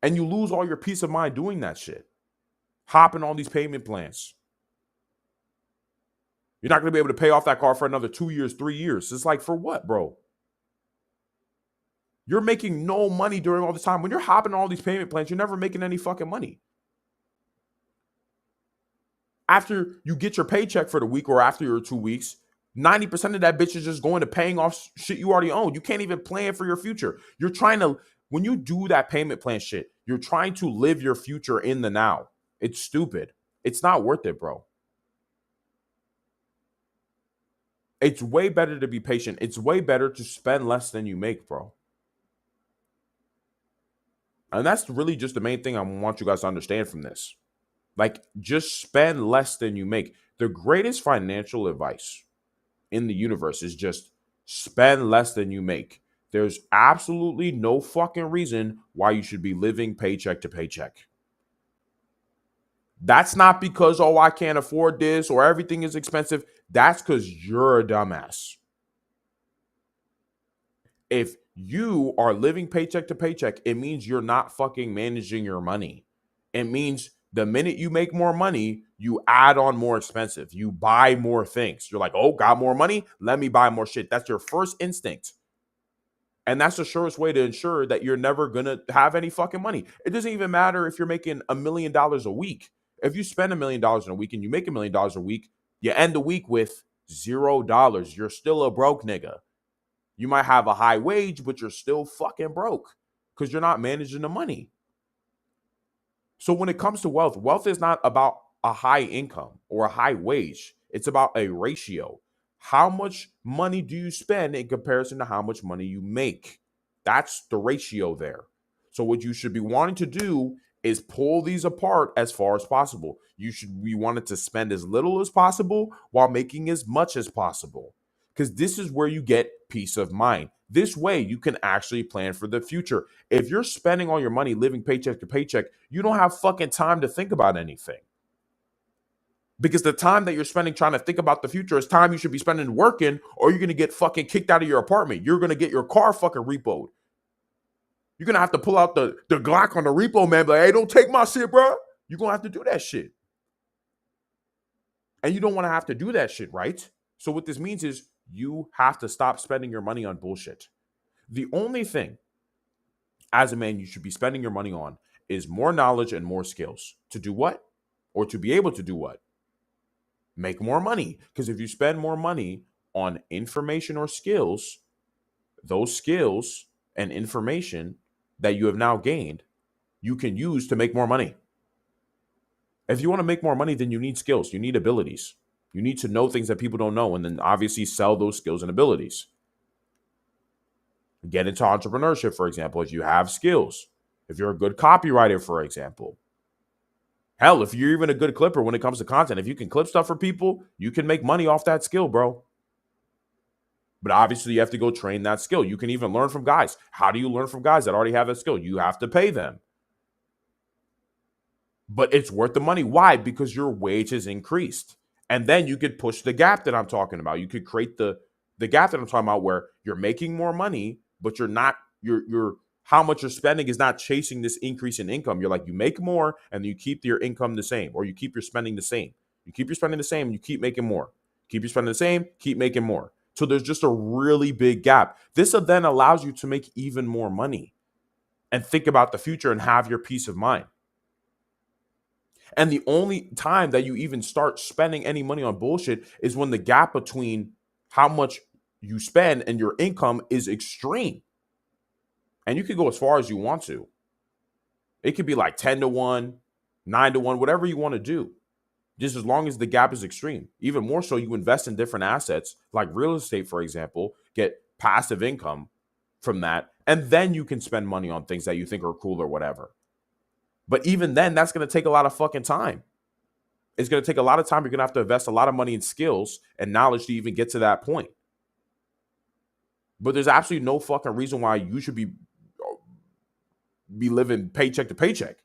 And you lose all your peace of mind doing that shit. Hopping on these payment plans. You're not going to be able to pay off that car for another 2 years, 3 years. It's like, for what, bro? You're making no money during all this time. When you're hopping on all these payment plans, you're never making any fucking money. After you get your paycheck for the week or after your 2 weeks, 90% of that bitch is just going to paying off shit you already own. You can't even plan for your future. You're trying to, when you do that payment plan shit, you're trying to live your future in the now. It's stupid. It's not worth it, bro. It's way better to be patient. It's way better to spend less than you make, bro. And that's really just the main thing I want you guys to understand from this. Like, just spend less than you make. The greatest financial advice in the universe is just spend less than you make. There's absolutely no fucking reason why you should be living paycheck to paycheck. That's not because, oh, I can't afford this or everything is expensive. That's because you're a dumbass. If you are living paycheck to paycheck, it means you're not fucking managing your money. It means the minute you make more money, you add on more expensive. You buy more things. You're like, oh, got more money? Let me buy more shit. That's your first instinct. And that's the surest way to ensure that you're never going to have any fucking money. It doesn't even matter if you're making $1 million a week. If you spend $1 million in a week and you make $1 million a week, you end the week with $0. You're still a broke nigga. You might have a high wage, but you're still fucking broke because you're not managing the money. So when it comes to wealth, wealth is not about a high income or a high wage. It's about a ratio. How much money do you spend in comparison to how much money you make? That's the ratio there. So what you should be wanting to do is pull these apart as far as possible. You should be wanting to spend as little as possible while making as much as possible. Because this is where you get peace of mind. This way, you can actually plan for the future. If you're spending all your money living paycheck to paycheck, you don't have fucking time to think about anything. Because the time that you're spending trying to think about the future is time you should be spending working, or you're going to get fucking kicked out of your apartment. You're going to get your car fucking repoed. You're going to have to pull out the Glock on the repo man, but hey, don't take my shit, bro. You're going to have to do that shit. And you don't want to have to do that shit, right? So what this means is you have to stop spending your money on bullshit. The only thing as a man you should be spending your money on is more knowledge and more skills. To do what? Or to be able to do what? Make more money. Because if you spend more money on information or skills, those skills and information that you have now gained, you can use to make more money. If you want to make more money, then you need skills. You need abilities. You need to know things that people don't know, and then obviously sell those skills and abilities. Get into entrepreneurship, for example, if you have skills. If you're a good copywriter, for example. Hell, if you're even a good clipper when it comes to content, if you can clip stuff for people, you can make money off that skill, bro. But obviously, you have to go train that skill. You can even learn from guys. How do you learn from guys that already have that skill? You have to pay them. But it's worth the money. Why? Because your wage has increased. And then you could push the gap that I'm talking about. You could create the gap that I'm talking about where you're making more money, but you're not, you're how much you're spending is not chasing this increase in income. You're like, you make more and you keep your income the same, or you keep your spending the same. You keep your spending the same and you keep making more. Keep your spending the same, keep making more. So there's just a really big gap. This then allows you to make even more money and think about the future and have your peace of mind. And the only time that you even start spending any money on bullshit is when the gap between how much you spend and your income is extreme. And you can go as far as you want to. It could be like 10 to 1, 9 to 1, whatever you want to do. Just as long as the gap is extreme. Even more so, you invest in different assets like real estate, for example, get passive income from that. And then you can spend money on things that you think are cool or whatever. But even then, that's going to take a lot of fucking time. It's going to take a lot of time. You're going to have to invest a lot of money in skills and knowledge to even get to that point. But there's absolutely no fucking reason why you should be living paycheck to paycheck.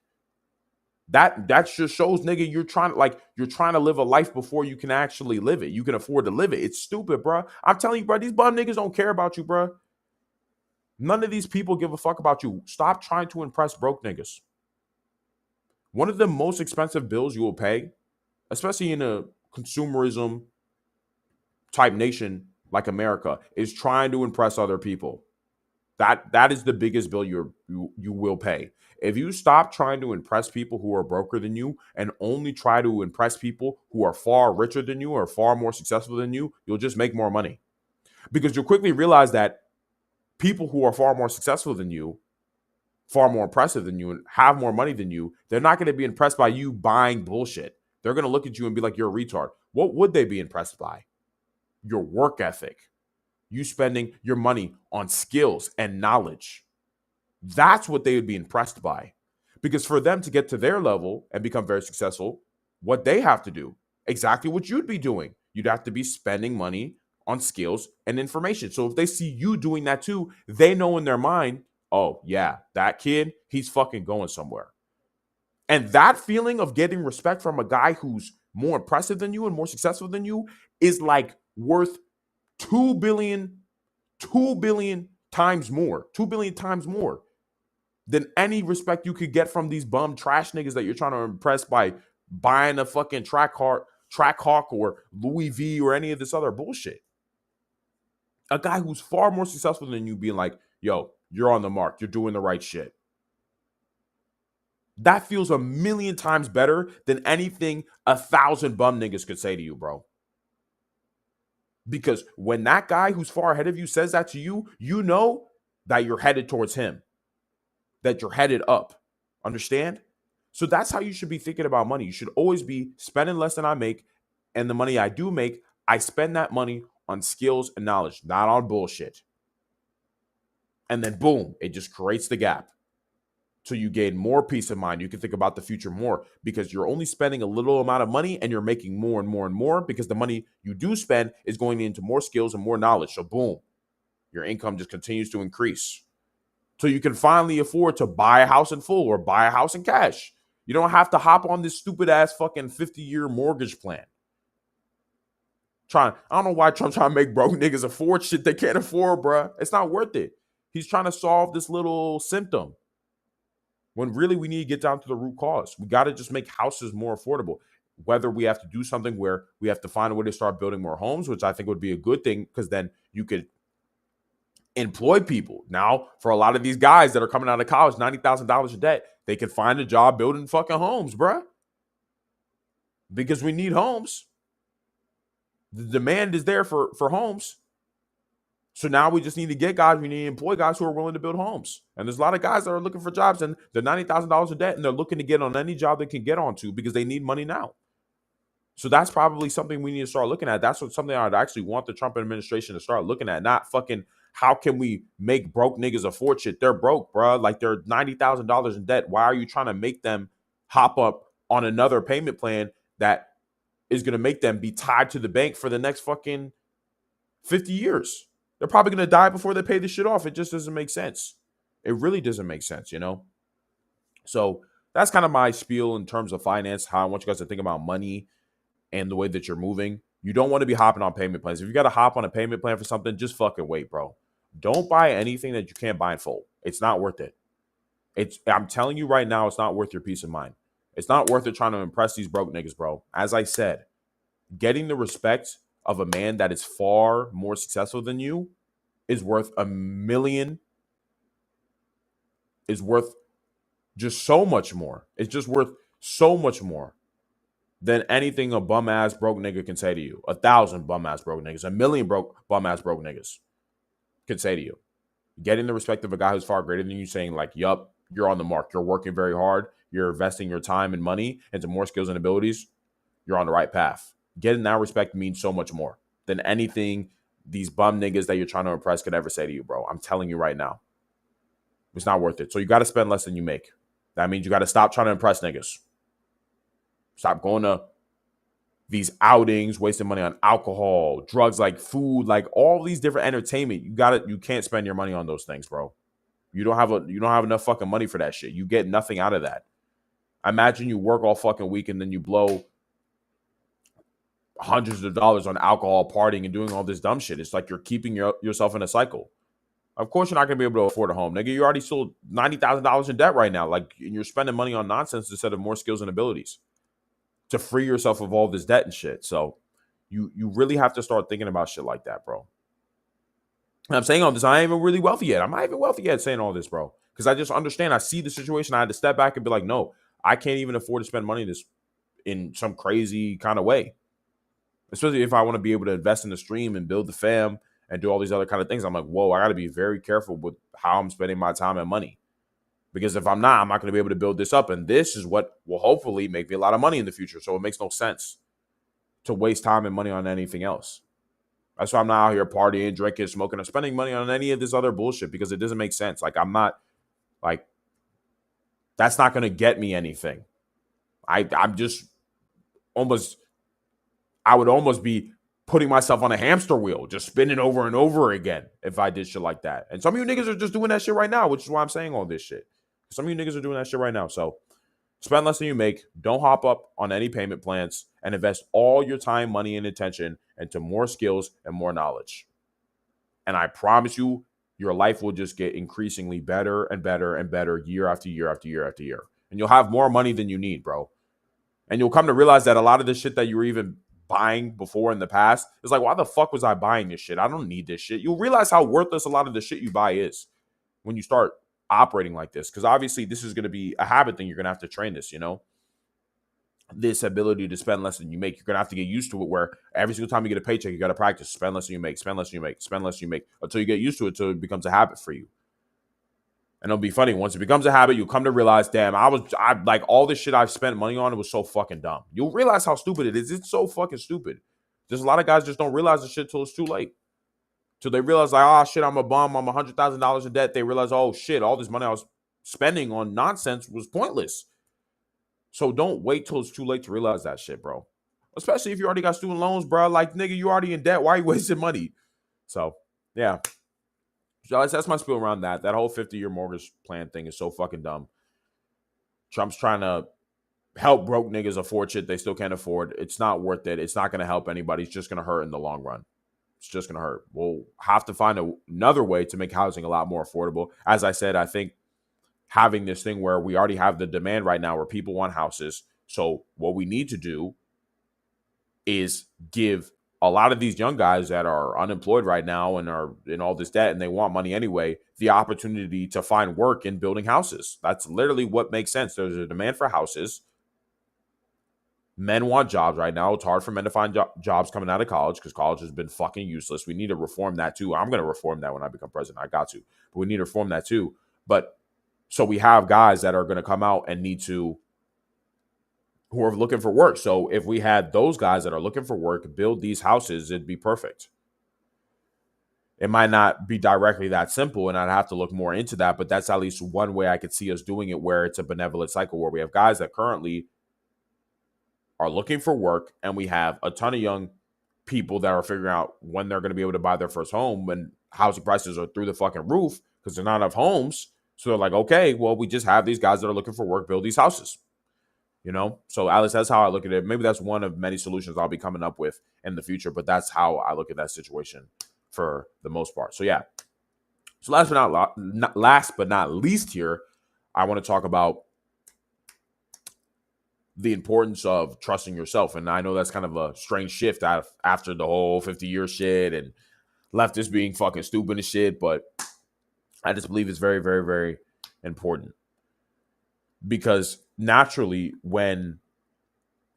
That just shows, nigga, you're trying to live a life before you can actually live it. You can afford to live it. It's stupid, bro. I'm telling you, bro, these bum niggas don't care about you, bro. None of these people give a fuck about you. Stop trying to impress broke niggas. One of the most expensive bills you will pay, especially in a consumerism type nation like America, is trying to impress other people. That is the biggest bill you will pay. If you stop trying to impress people who are broker than you and only try to impress people who are far richer than you or far more successful than you, you'll just make more money. Because you'll quickly realize that people who are far more successful than you, far more impressive than you, and have more money than you, they're not going to be impressed by you buying bullshit. They're going to look at you and be like, you're a retard. What would they be impressed by? Your work ethic. You spending your money on skills and knowledge. That's what they would be impressed by. Because for them to get to their level and become very successful, what they have to do, exactly what you'd be doing. You'd have to be spending money on skills and information. So if they see you doing that too, they know in their mind, oh yeah, that kid, he's fucking going somewhere. And that feeling of getting respect from a guy who's more impressive than you and more successful than you is like worth 2 billion times more than any respect you could get from these bum trash niggas that you're trying to impress by buying a fucking Trackhawk or Louis V or any of this other bullshit. A guy who's far more successful than you being like, yo, you're on the mark. You're doing the right shit. That feels a million times better than anything 1,000 bum niggas could say to you, bro. Because when that guy who's far ahead of you says that to you, you know that you're headed towards him, that you're headed up. Understand? So that's how you should be thinking about money. You should always be spending less than I make, and the money I do make, I spend that money on skills and knowledge, not on bullshit. And then boom, it just creates the gap. So you gain more peace of mind. You can think about the future more because you're only spending a little amount of money and you're making more and more and more because the money you do spend is going into more skills and more knowledge. So boom, your income just continues to increase. So you can finally afford to buy a house in full or buy a house in cash. You don't have to hop on this stupid ass fucking 50-year mortgage plan. I don't know why Trump's trying to make broke niggas afford shit they can't afford, bruh. It's not worth it. He's trying to solve this little symptom. When really we need to get down to the root cause. We got to just make houses more affordable. Whether we have to do something where we have to find a way to start building more homes, which I think would be a good thing because then you could employ people. Now, for a lot of these guys that are coming out of college, $90,000 in debt, they can find a job building fucking homes, bruh. Because we need homes. The demand is there for homes. So now we just need to get guys, we need to employ guys who are willing to build homes. And there's a lot of guys that are looking for jobs and they're $90,000 in debt and they're looking to get on any job they can get onto because they need money now. So that's probably something we need to start looking at. That's something I'd actually want the Trump administration to start looking at, not fucking how can we make broke niggas afford shit? They're broke, bro. Like they're $90,000 in debt. Why are you trying to make them hop up on another payment plan that is going to make them be tied to the bank for the next fucking 50 years? They're probably going to die before they pay this shit off. It just doesn't make sense. It really doesn't make sense, you know? So that's kind of my spiel in terms of finance, how I want you guys to think about money and the way that you're moving. You don't want to be hopping on payment plans. If you got to hop on a payment plan for something, just fucking wait, bro. Don't buy anything that you can't buy in full. It's not worth it. I'm telling you right now, it's not worth your peace of mind. It's not worth it trying to impress these broke niggas, bro. As I said, getting the respect of a man that is far more successful than you is worth a million, is worth just so much more. It's just worth so much more than anything a bum ass broke nigga can say to you. 1,000 bum ass broke niggas, 1,000,000 bum ass broke niggas can say to you. Getting the respect of a guy who's far greater than you, saying like, yup, you're on the mark. You're working very hard. You're investing your time and money into more skills and abilities. You're on the right path. Getting that respect means so much more than anything these bum niggas that you're trying to impress could ever say to you, bro. I'm telling you right now. It's not worth it. So you got to spend less than you make. That means you got to stop trying to impress niggas. Stop going to these outings, wasting money on alcohol, drugs, like food, like all these different entertainment. You can't spend your money on those things, bro. You don't have enough fucking money for that shit. You get nothing out of that. Imagine you work all fucking week and then you blow hundreds of dollars on alcohol, partying, and doing all this dumb shit. It's like you're keeping yourself in a cycle. Of course, you're not gonna be able to afford a home, nigga. You already sold $90,000 in debt right now. Like, you're spending money on nonsense instead of more skills and abilities to free yourself of all this debt and shit. So you really have to start thinking about shit like that, bro. And I'm saying all this, I ain't even really wealthy yet. I'm not even wealthy yet saying all this, bro. Because I just understand, I see the situation. I had to step back and be like, no, I can't even afford to spend money this in some crazy kind of way. Especially if I want to be able to invest in the stream and build the fam and do all these other kind of things. I'm like, whoa, I got to be very careful with how I'm spending my time and money. Because if I'm not going to be able to build this up. And this is what will hopefully make me a lot of money in the future. So it makes no sense to waste time and money on anything else. That's why I'm not out here partying, drinking, smoking, or spending money on any of this other bullshit, because it doesn't make sense. Like, I'm not, like, that's not going to get me anything. I'm just almost, I would almost be putting myself on a hamster wheel, just spinning over and over again if I did shit like that. And some of you niggas are just doing that shit right now, which is why I'm saying all this shit. Some of you niggas are doing that shit right now. So spend less than you make. Don't hop up on any payment plans, and invest all your time, money, and attention into more skills and more knowledge. And I promise you, your life will just get increasingly better and better and better year after year after year after year. And you'll have more money than you need, bro. And you'll come to realize that a lot of the shit that you were even buying before in the past is like, why the fuck was I buying this shit? I don't need this shit. You'll realize how worthless a lot of the shit you buy is when you start operating like this. Because obviously this is going to be a habit thing. You're going to have to train this, you know? This ability to spend less than you make. You're going to have to get used to it, where every single time you get a paycheck, you got to practice. Spend less than you make, spend less than you make, spend less than you make, until you get used to it, until it becomes a habit for you. And it'll be funny. Once it becomes a habit, you'll come to realize, damn, I like, all this shit I've spent money on, it was so fucking dumb. You'll realize how stupid it is. It's so fucking stupid. There's a lot of guys just don't realize the shit till it's too late. Till they realize, like, oh shit, I'm a bum. I'm $100,000 in debt. They realize, oh shit, all this money I was spending on nonsense was pointless. So don't wait till it's too late to realize that shit, bro. Especially if you already got student loans, bro. Like, nigga, you already in debt. Why are you wasting money? So, yeah. So that's my spiel around that. That whole 50-year mortgage plan thing is so fucking dumb. Trump's trying to help broke niggas afford shit they still can't afford. It's not worth it. It's not going to help anybody. It's just going to hurt in the long run. It's just going to hurt. We'll have to find another way to make housing a lot more affordable. As I said, I think having this thing where we already have the demand right now where people want houses. So what we need to do is give a lot of these young guys that are unemployed right now and are in all this debt and they want money anyway, the opportunity to find work in building houses. That's literally what makes sense. There's a demand for houses. Men want jobs right now. It's hard for men to find jobs coming out of college because college has been fucking useless. We need to reform that too. I'm going to reform that when I become president. I got to. But we need to reform that too. But so we have guys that are going to come out and who are looking for work. So if we had those guys that are looking for work build these houses, it'd be perfect. It might not be directly that simple, and I'd have to look more into that, but that's at least one way I could see us doing it, where it's a benevolent cycle where we have guys that currently are looking for work, and we have a ton of young people that are figuring out when they're going to be able to buy their first home when housing prices are through the fucking roof because there's not enough homes. So they're like, okay, well, we just have these guys that are looking for work, build these houses. So Alex, that's how I look at it. Maybe that's one of many solutions I'll be coming up with in the future, but that's how I look at that situation for the most part. So yeah. So last but not least here, I want to talk about the importance of trusting yourself. And I know that's kind of a strange shift after the whole 50-year shit and leftists being fucking stupid and shit, but I just believe it's very, very, very important. Because naturally, when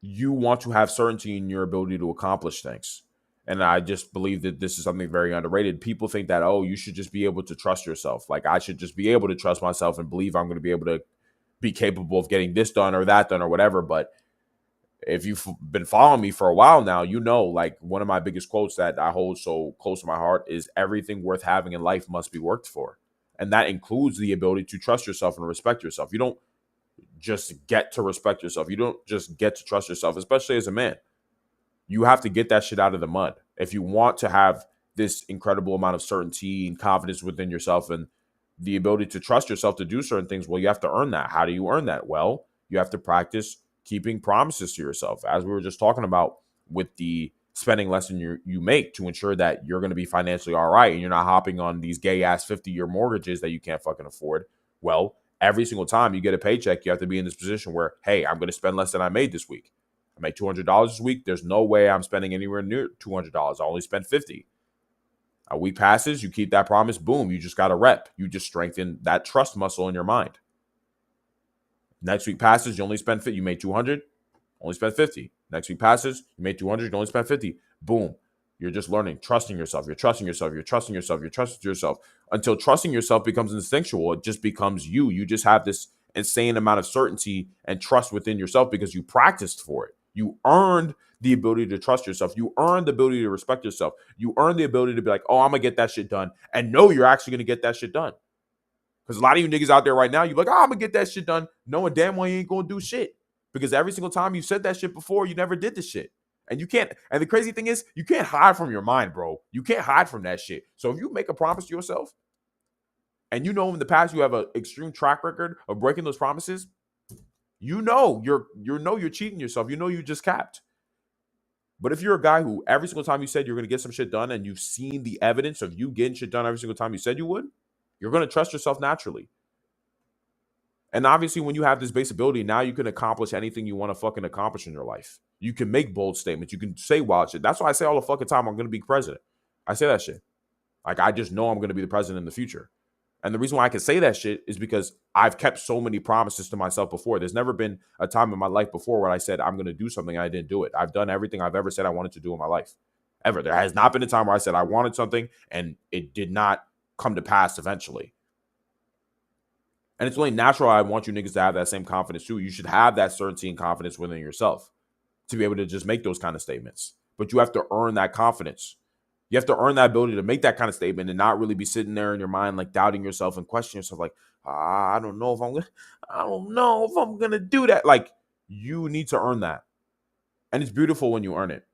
you want to have certainty in your ability to accomplish things, and I just believe that this is something very underrated, people think that, oh, you should just be able to trust yourself. Like, I should just be able to trust myself and believe I'm going to be able to be capable of getting this done or that done or whatever. But if you've been following me for a while now, like one of my biggest quotes that I hold so close to my heart is everything worth having in life must be worked for. And that includes the ability to trust yourself and respect yourself. You don't just get to respect yourself. You don't just get to trust yourself, especially as a man. You have to get that shit out of the mud. If you want to have this incredible amount of certainty and confidence within yourself and the ability to trust yourself to do certain things, well, you have to earn that. How do you earn that? Well, you have to practice keeping promises to yourself, as we were just talking about with the spending less than you make to ensure that you're going to be financially all right and you're not hopping on these gay-ass 50-year mortgages that you can't fucking afford. Well, every single time you get a paycheck, you have to be in this position where, hey, I'm going to spend less than I made this week. I make $200 this week. There's no way I'm spending anywhere near $200. I only spent $50. A week passes, you keep that promise, boom, you just got a rep. You just strengthen that trust muscle in your mind. Next week passes, you only spend 50. You made 200, only spent 50. Next week passes, you made 200, you only spent 50. Boom. You're just learning, trusting yourself. You're trusting yourself. You're trusting yourself. You're trusting yourself until trusting yourself becomes instinctual. It just becomes you. You just have this insane amount of certainty and trust within yourself because you practiced for it. You earned the ability to trust yourself. You earned the ability to respect yourself. You earned the ability to be like, oh, I'm going to get that shit done. And know you're actually going to get that shit done. Because a lot of you niggas out there right now, you're like, oh, I'm going to get that shit done. Knowing damn well you ain't going to do shit. Because every single time you said that shit before, you never did the shit. And you can't. And the crazy thing is, you can't hide from your mind, bro. You can't hide from that shit. So if you make a promise to yourself, and you know in the past you have an extreme track record of breaking those promises, you're cheating yourself. You know you just capped. But if you're a guy who every single time you said you're going to get some shit done and you've seen the evidence of you getting shit done every single time you said you would, you're going to trust yourself naturally. And obviously when you have this base ability, now you can accomplish anything you want to fucking accomplish in your life. You can make bold statements. You can say wild shit. That's why I say all the fucking time I'm going to be president. I say that shit. Like, I just know I'm going to be the president in the future. And the reason why I can say that shit is because I've kept so many promises to myself before. There's never been a time in my life before where I said I'm going to do something and I didn't do it. I've done everything I've ever said I wanted to do in my life. Ever. There has not been a time where I said I wanted something and it did not come to pass eventually. And it's only natural I want you niggas to have that same confidence too. You should have that certainty and confidence within yourself to be able to just make those kind of statements. But you have to earn that confidence. You have to earn that ability to make that kind of statement and not really be sitting there in your mind like doubting yourself and questioning yourself like, I don't know if I'm gonna do that. Like, you need to earn that. And it's beautiful when you earn it.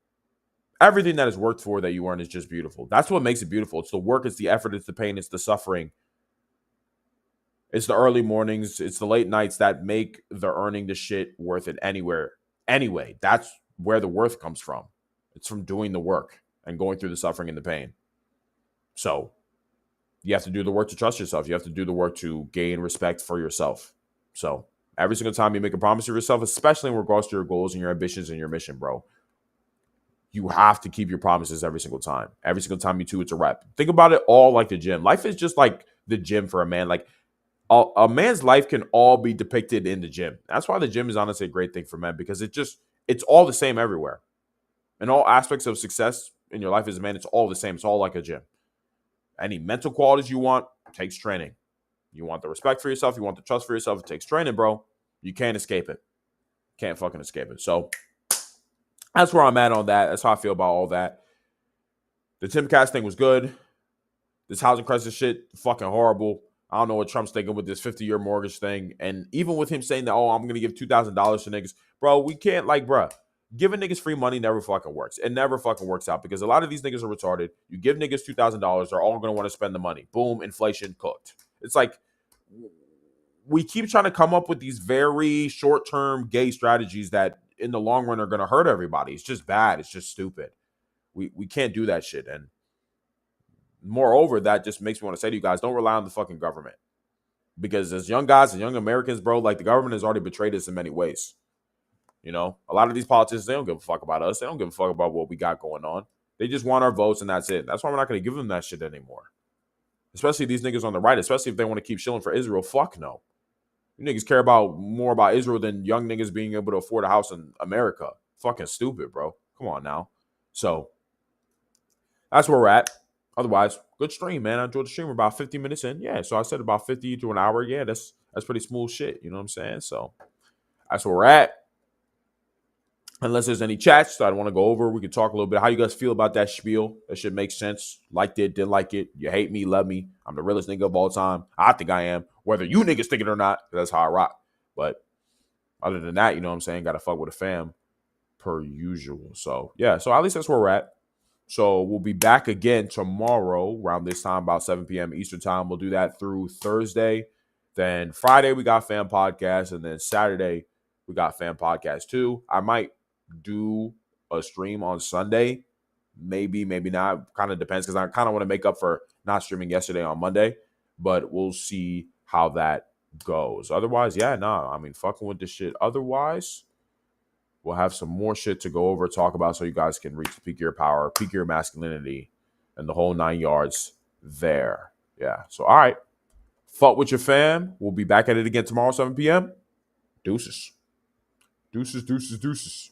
Everything that is worked for that you earn is just beautiful. That's what makes it beautiful. It's the work, it's the effort, it's the pain, it's the suffering. It's the early mornings, it's the late nights that make the earning the shit worth it anyway. That's where the worth comes from. It's from doing the work and going through the suffering and the pain. So you have to do the work to trust yourself. You have to do the work to gain respect for yourself. So every single time you make a promise to yourself, especially in regards to your goals and your ambitions and your mission, bro, you have to keep your promises every single time. Every single time you do, it's a rep. Think about it all like the gym. Life is just like the gym for a man. Like, a man's life can all be depicted in the gym. That's why the gym is honestly a great thing for men, because it's all the same everywhere. In all aspects of success in your life as a man, it's all the same. It's all like a gym. Any mental qualities you want takes training. You want the respect for yourself. You want the trust for yourself. It takes training, bro. You can't escape it. Can't fucking escape it. So that's where I'm at on that. That's how I feel about all that. The Timcast thing was good. This housing crisis shit, fucking horrible. I don't know what Trump's thinking with this 50-year mortgage thing. And even with him saying that, oh, I'm going to give $2,000 to niggas. Bro, we can't, like, bro, Giving niggas free money never fucking works. It never fucking works out because a lot of these niggas are retarded. You give niggas $2,000, they're all gonna want to spend the money. Boom, inflation cooked. It's like we keep trying to come up with these very short-term gay strategies that in the long run are gonna hurt everybody. It's just bad. It's just stupid. We can't do that shit. And moreover, that just makes me want to say to you guys, don't rely on the fucking government. Because as young guys and young Americans, bro, like the government has already betrayed us in many ways. You know, a lot of these politicians, they don't give a fuck about us. They don't give a fuck about what we got going on. They just want our votes and that's it. That's why we're not going to give them that shit anymore. Especially these niggas on the right, especially if they want to keep shilling for Israel. Fuck no. You niggas care about more about Israel than young niggas being able to afford a house in America. Fucking stupid, bro. Come on now. So that's where we're at. Otherwise, good stream, man. I enjoyed the stream. We're about 50 minutes in. Yeah, so I said about 50 to an hour. Yeah, that's pretty smooth shit. You know what I'm saying? So that's where we're at. Unless there's any chats that I want to go over, we can talk a little bit. How you guys feel about that spiel? That shit makes sense. Liked it, didn't like it. You hate me, love me. I'm the realest nigga of all time. I think I am. Whether you niggas think it or not, that's how I rock. But other than that, you know what I'm saying? Got to fuck with a fam per usual. So, yeah. So at least that's where we're at. So we'll be back again tomorrow around this time, about 7 p.m. Eastern time. We'll do that through Thursday. Then Friday, we got Fam Podcast. And then Saturday, we got Fam Podcast too. I might do a stream on Sunday. Maybe not. Kind of depends because I kind of want to make up for not streaming yesterday on Monday. But we'll see how that goes. Otherwise, yeah, nah. I mean, fucking with this shit. Otherwise, we'll have some more shit to go over, talk about so you guys can reach the peak of your power, peak of your masculinity, and the whole 9 yards there. Yeah. So, all right. Fuck with your fam. We'll be back at it again tomorrow, 7 p.m. Deuces. Deuces, deuces, deuces.